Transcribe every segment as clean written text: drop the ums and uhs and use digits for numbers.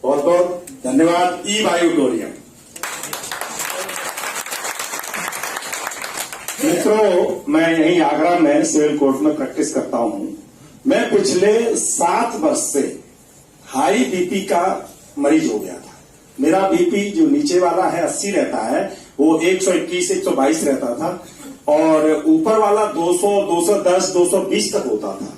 बहुत बहुत धन्यवाद ई बायोटोरियम। मित्रों, मैं यहीं आगरा में सिविल कोर्ट में प्रैक्टिस करता हूं। मैं पिछले 7 वर्ष से हाई बीपी का मरीज हो गया था। मेरा बीपी जो नीचे वाला है 80 रहता है, वो 121 122 रहता था और ऊपर वाला 200 210 220 तक होता था।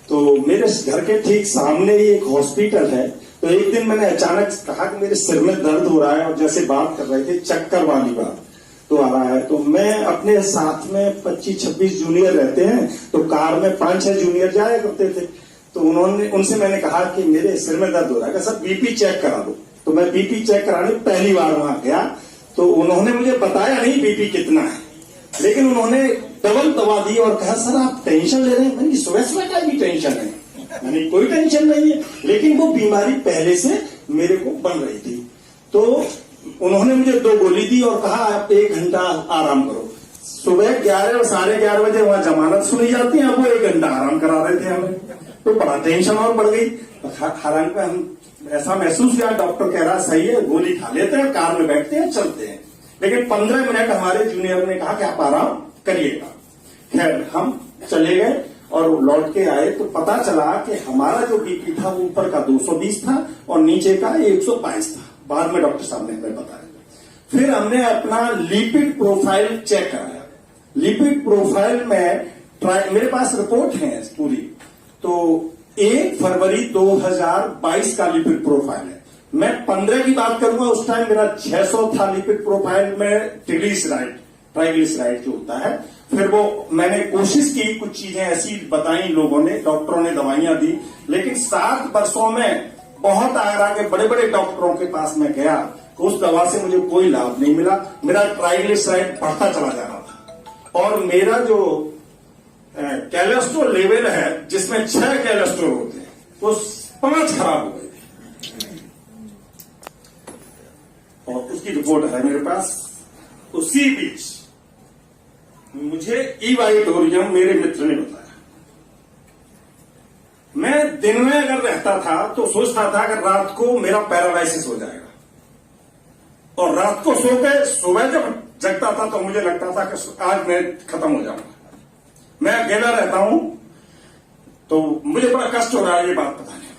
तो मेरे घर के ठीक सामने ही एक हॉस्पिटल है। तो एक दिन मैंने अचानक कहा कि मेरे सिर में दर्द हो रहा है और जैसे बात कर रहे थे चक्कर वाली बात तो आ रहा है। तो मैं अपने साथ में 25-26 जूनियर रहते हैं, तो कार में 5-6 जूनियर जाया करते थे। तो उनसे मैंने कहा कि मेरे सिर में दर्द हो रहा है, सब बीपी चेक करा दो। तो मैं बीपी चेक कराने पहली बार वहां गया, तो उन्होंने मुझे बताया नहीं बीपी कितना है, लेकिन उन्होंने डबल दवा दी और कहा सर आप टेंशन ले रहे हैं। मैंने सुबह सुबह का भी टेंशन है, मैंने कोई टेंशन नहीं है, लेकिन वो बीमारी पहले से मेरे को बन रही थी। तो उन्होंने मुझे 2 गोली दी और कहा आप 1 घंटा आराम करो। सुबह 11 और 11:30 बजे वहां जमानत सुनी जाती है, अब वो 1 घंटा आराम करा रहे थे हमें। तो बड़ा टेंशन और बढ़ गई। हालांकि हम ऐसा महसूस किया, डॉक्टर कह रहा सही है, गोली खा लेते हैं, कार में बैठते हैं, चलते हैं। लेकिन 15 मिनट हमारे जूनियर ने कहा कि आप आराम करिएगा। खैर हम चले गए और लौट के आए तो पता चला कि हमारा जो बीपी था वो ऊपर का 220 था और नीचे का 122 था। बाद में डॉक्टर साहब ने हमें बताया। फिर हमने अपना लिपिड प्रोफाइल चेक कराया। लिपिड प्रोफाइल में मेरे पास रिपोर्ट है पूरी। तो 1 फरवरी 2022 का लिपिड प्रोफाइल है। मैं 15 की बात करूंगा, उस टाइम मेरा 600 था लिपिड प्रोफाइल में ट्राइग्लिसराइड जो होता है। फिर वो मैंने कोशिश की, कुछ चीजें ऐसी बताई लोगों ने, डॉक्टरों ने दवाइयां दी, लेकिन 7 वर्षों में बहुत आगरा के बड़े बड़े डॉक्टरों के पास मैं गया, उस दवा से मुझे कोई लाभ नहीं मिला। मेरा ट्राइग्लिसराइड बढ़ता चला जा रहा था और मेरा जो कोलेस्ट्रॉल लेवल है, जिसमें 6 कोलेस्ट्रॉल होते हैं, वो 5 खराब हो गए और उसकी रिपोर्ट है मेरे पास। उसी बीच मुझे ई बायोटोरियम मेरे मित्र ने बताया। मैं दिन में अगर रहता था तो सोचता था कि रात को मेरा पैरालाइसिस हो जाएगा और रात को सो के सुबह जब जगता था तो मुझे लगता था कि आज मैं खत्म हो जाऊंगा। मैं अकेला रहता हूं तो मुझे बड़ा कष्ट हो रहा है ये बात बताने में,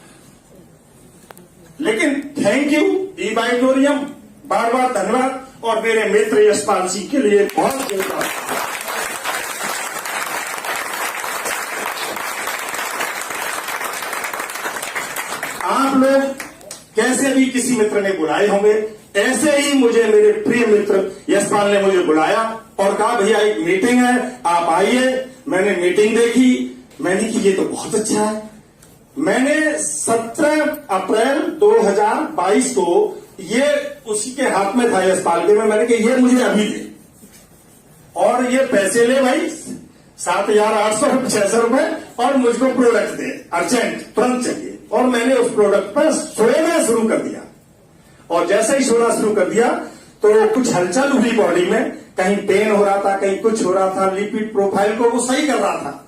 लेकिन थैंक यू ई बायोटोरियम, बार बार धन्यवाद। और मेरे मित्र यशपाल सिंह के लिए बहुत धन्यवाद। आप लोग कैसे भी किसी मित्र ने बुलाए होंगे, ऐसे ही मुझे मेरे प्रिय मित्र यशपाल ने मुझे बुलाया और कहा भैया एक मीटिंग है, आप आइए। मैंने मीटिंग देखी, मैंने कि ये तो बहुत अच्छा है। मैंने 17 अप्रैल 2022 को ये उसी के हाथ में था यशपाल के में, मैंने कहा ये मुझे अभी दे और ये पैसे ले भाई 7,800-600 रुपए और मुझको प्रोडक्ट दे, अर्जेंट तुरंत चाहिए। और मैंने उस प्रोडक्ट पर सोना शुरू कर दिया और जैसे ही सोना शुरू कर दिया तो कुछ हलचल हुई बॉडी में, कहीं पेन हो रहा था, कहीं कुछ हो रहा था। लिपिड प्रोफाइल को वो सही कर रहा था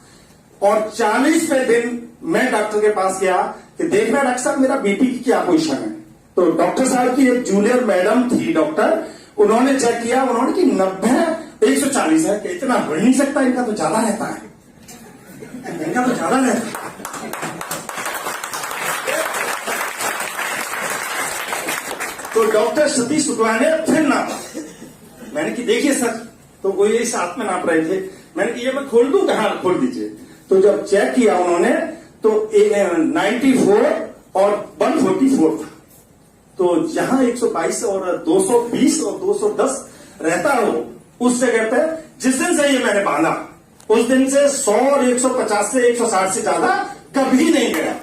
और 40वें दिन मैं डॉक्टर के पास गया कि देखना डॉक्टर साहब मेरा बीपी की क्या पोजीशन है। तो डॉक्टर साहब की एक जूनियर मैडम थी डॉक्टर, उन्होंने चेक किया, उन्होंने कि 90 140 है। कि इतना बढ़ नहीं सकता, इनका तो ज्यादा रहता है, इनका तो ज्यादा रहता है। तो डॉक्टर सतीश शुक्ला ने फिर नापा। मैंने कि देखिए सर, तो वो यही साथ में नाप रहे थे। मैंने कि ये मैं खोल दूं, कहां खोल दीजिए। तो जब चेक किया उन्होंने तो 94 और 144 था। तो जहां 122 और 220 और 210 रहता हो, उस जगह पे जिस दिन से ये मैंने बांधा उस दिन से 100 और 150 से 160 से ज्यादा कभी नहीं गया।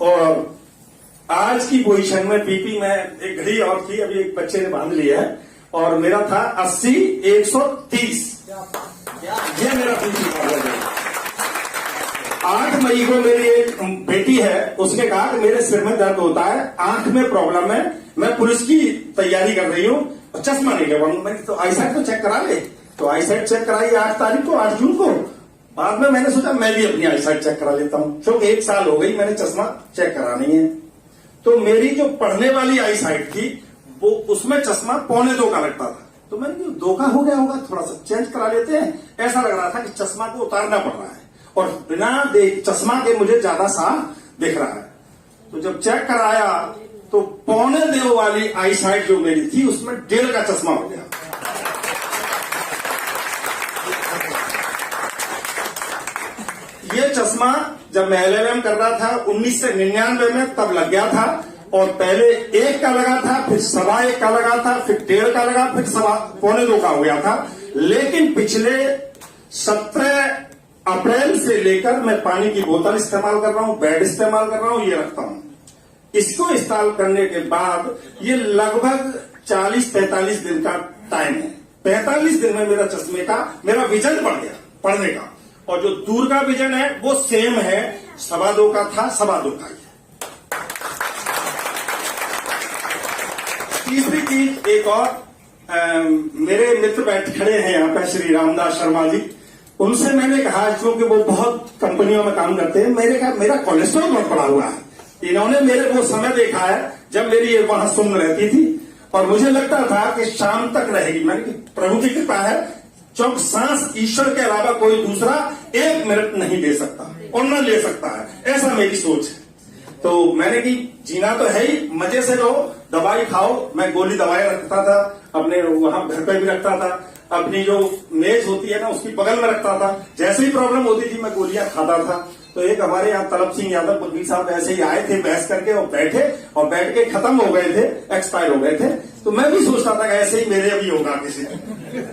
और आज की पोजीशन में बीपी में एक घड़ी और थी, अभी एक बच्चे ने बांध लिया है और मेरा था 80 130। ये मेरा बीपी था। 8 मई को मेरी एक बेटी है, उसने कहा कि मेरे सिर में दर्द होता है, आंख में प्रॉब्लम है, मैं पुलिस की तैयारी कर रही हूँ, चश्मा नहीं लगाऊंगा। मैंने तो आईसाइट तो चेक करा ले। तो आईसाइट चेक कराई 8 तारीख को, 8 जून को, बाद में मैंने सोचा मैं भी अपनी आईसाइट चेक करा लेता हूं, क्योंकि 1 साल हो गई मैंने चश्मा चेक करानी है। तो मेरी जो पढ़ने वाली आईसाइट थी वो उसमें चश्मा 1.25 का लगता था। तो मैंने कहा 2 का हो गया होगा, थोड़ा सा चेंज करा लेते हैं। ऐसा लग रहा था कि चश्मा को उतारना पड़ रहा है और बिना चश्मा के मुझे ज्यादा साफ दिख रहा है। तो जब चेक कराया तो 1.25 वाली आईसाइट जो मेरी थी उसमें 1.5 का चश्मा हो गया। ये चश्मा जब मैं LLM कर रहा था 1999 में तब लग गया था, और पहले 1 का लगा था, फिर 1.25 का लगा था, फिर 1.5 का लगा, फिर 1.25 का हो गया था। लेकिन पिछले 17 अप्रैल से लेकर मैं पानी की बोतल इस्तेमाल कर रहा हूं, बेड इस्तेमाल कर रहा हूं, ये रखता हूं। इसको इस्तेमाल करने के बाद ये लगभग 40-45 दिन का टाइम है। 45 दिन में मेरा चश्मे का मेरा विजन बढ़ गया पढ़ने का, और जो दूर का विजन है वो सेम है, 2.25 का था 2.25 का ही। तीसरी चीज एक और, मेरे मित्र बैठ खड़े हैं यहाँ पे, श्री रामदास शर्मा जी, उनसे मैंने कहा, क्योंकि वो बहुत कंपनियों में काम करते हैं, मैंने कहा मेरा कोलेस्ट्रॉल बहुत बढ़ा हुआ है। इन्होंने मेरे वो समय देखा है जब मेरी ये वहां सुन रहती थी और मुझे लगता था कि शाम तक रहेगी। मैंने कहा प्रभु की कृपा है, चौक सांस ईश्वर के अलावा कोई दूसरा 1 मिनट नहीं ले सकता और न ले सकता है, ऐसा मेरी सोच है। तो मैंने कि जीना तो है ही, मजे से रहो, दवाई खाओ। मैं गोली दवाई रखता था अपने वहां घर पे भी रखता था, अपनी जो मेज होती है ना उसकी बगल में रखता था। जैसे ही प्रॉब्लम होती थी मैं गोलियां खाता था। तो एक हमारे यहाँ तलब सिंह यादव वकील साहब ऐसे ही आए थे बहस करके, और बैठ के खत्म हो गए थे, एक्सपायर हो गए थे। तो मैं भी सोचता था कि ऐसे ही मेरे भी होगा किसी दिन।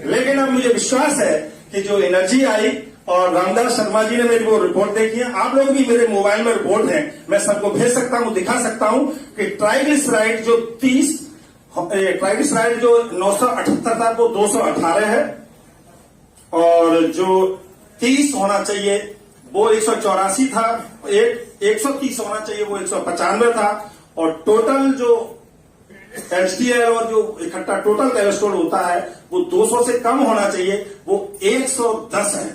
लेकिन अब मुझे विश्वास है कि जो एनर्जी आई, और रामदास शर्मा जी ने मेरी वो रिपोर्ट देखी है, आप लोग भी मेरे मोबाइल में रिपोर्ट है, मैं सबको भेज सकता हूं, दिखा सकता हूं कि ट्राइग्लिसराइड जो 978 था वो 218 है, और जो 30 होना चाहिए वो 184 था, 130 होना चाहिए वो 195 था, और टोटल जो HDL और जो इकट्ठा टोटल कोलेस्ट्रॉल होता है वो 200 से कम होना चाहिए, वो 110 है।